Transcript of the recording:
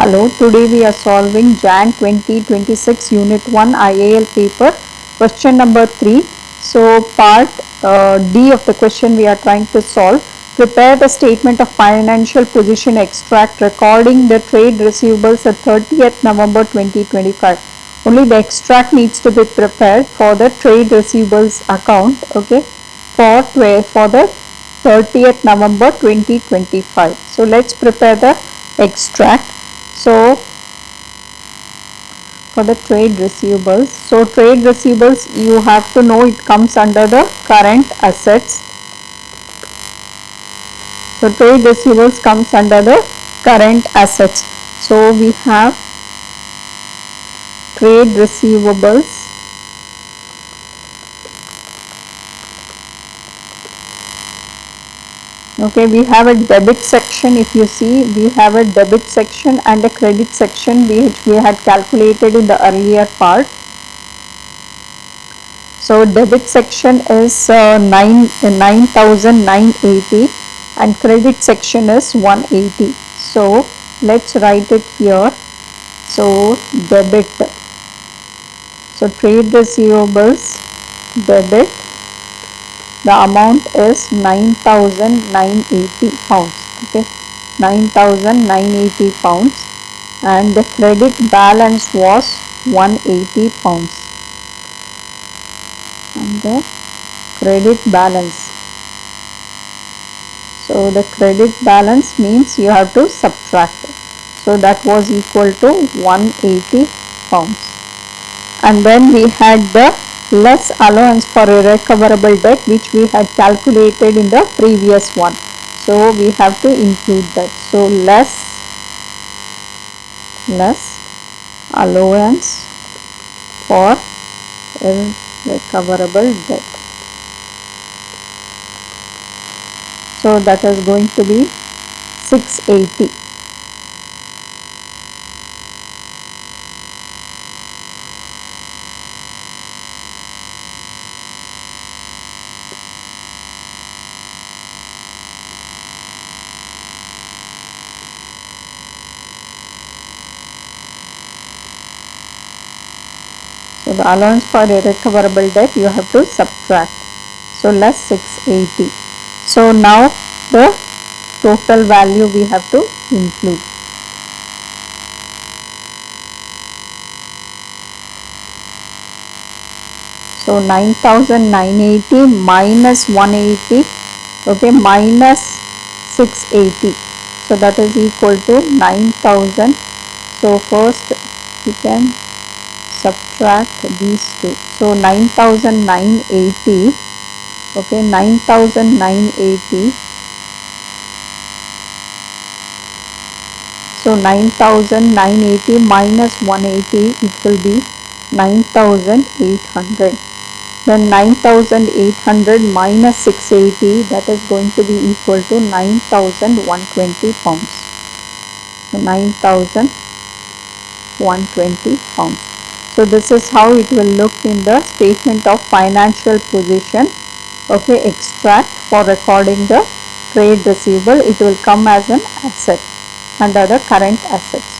Hello, today we are solving Jan 2026 Unit 1 IAL paper, question number 3. So, part D of the question we are trying to solve. Prepare the statement of financial position extract recording the trade receivables at 30th November 2025. Only the extract needs to be prepared for the trade receivables account, okay, for the 30th November 2025. So, let's prepare the extract. So, for the trade receivables, trade receivables you have to know it comes under the current assets. So, trade receivables comes under the current assets. So, we have trade receivables okay, we have a debit section. If you see, we have a debit section and a credit section which we had calculated in the earlier part. So debit section is 9,980 and credit section is 180. So let's write it here. So debit, so trade receivables debit, the amount is 9,980 pounds, okay, 9,980 pounds, and the credit balance was 180 pounds, and the credit balance, so the credit balance means you have to subtract it. So that was equal to 180 pounds, and then we had the less allowance for irrecoverable debt which we had calculated in the previous one. So we have to include that. So less allowance for irrecoverable debt. So that is going to be 680. So the allowance for irrecoverable debt you have to subtract. So less 680. So now the total value we have to include. So 9,980 minus 180, okay, minus 680. So that is equal to 9,000. So first we can subtract these two. So 9,980, okay, 9,980. So 9,980 minus 180, it will be 9,800. Then 9,800 minus 680, that is going to be equal to 9,120 pounds. So 9,120 pounds. So this is how it will look in the statement of financial position, okay, extract for recording the trade receivable. It will come as an asset under the current assets.